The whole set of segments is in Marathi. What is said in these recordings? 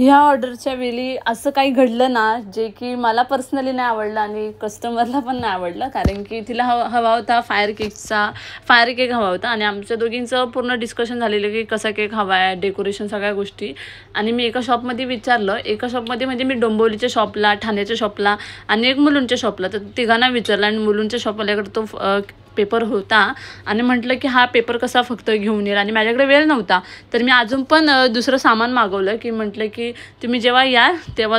ह्या ऑर्डरच्या वेळी असं काही घडलं ना जे की मला पर्सनली नाही आवडलं आणि कस्टमरला पण नाही आवडलं, कारण की तिला हवा होता फायर केक हवा होता आणि आमच्या दोघींचं पूर्ण डिस्कशन झालेलं की कसा केक हवा आहे, डेकोरेशन, सगळ्या गोष्टी. आणि मी एका शॉपमध्ये विचारलं, एका शॉपमध्ये म्हणजे मी डोंबिवलीच्या शॉपला, ठाण्याच्या शॉपला आणि एक मुलुंडच्या शॉपला, तर तिघांना विचारलं आणि मुलुंडच्या शॉपवाल्याकडे तो पेपर होता आणि म्हटलं की हा पेपर कसा फक्त घेऊन येईल आणि माझ्याकडे वेळ नव्हता, तर मी अजून पण दुसरं सामान मागवलं की म्हटलं की तुम्ही जेव्हा याल तेव्हा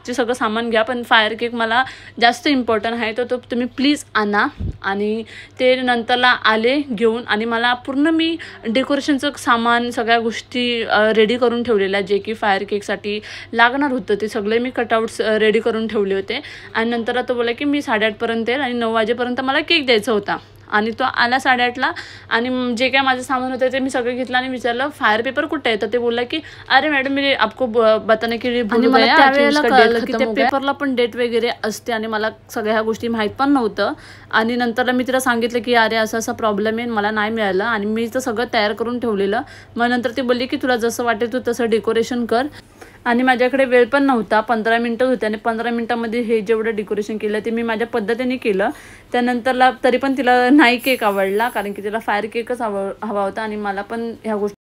ते सगळं सामान घ्या, पण फायर केक मला जास्त इम्पॉर्टंट आहे, तर तो तुम्ही प्लीज आणा. आणि ते नंतरला आले घेऊन आणि मला पूर्ण मी डेकोरेशनचं सामान, सगळ्या गोष्टी रेडी करून ठेवलेल्या जे की फायर केकसाठी लागणार होतं, ते सगळे मी कटआउट्स रेडी करून ठेवले होते. आणि नंतर तो बोला की मी 8:30पर्यंत येईल आणि 9 वाजेपर्यंत मला केक द्यायचा होता. आणि तो आला 8:30ला आणि जे काय माझं सामान होतं ते मी सगळं घेतलं आणि विचारलं फायर पेपर कुठे आहे, तर ते बोलला की अरे मॅडम मी आपको बताने के लिए भूल गया. त्यावेळेला कळलं की त्या पेपरला पण डेट वगैरे असते आणि मला सगळ्या ह्या गोष्टी माहीत पण नव्हतं. आणि नंतर मी तिला सांगितलं की अरे असा प्रॉब्लेम आहे, मला नाही मिळालं आणि मी तर सगळं तयार करून ठेवलेलं. मग नंतर ती बोलली की तुला जसं वाटेल तू तसं डेकोरेशन कर. आणि माझ्याकडे वेळ पण नव्हता, 15 मिनटं होते आणि 15 मिनटामध्ये हे जेवढं डेकोरेशन केलं ते मी माझ्या पद्धतीने केलं. त्यानंतरला तरी पण तिला नाही केक आवडला, कारण की तिला फायर केकच हवा होता आणि मला पण ह्या गोष्टी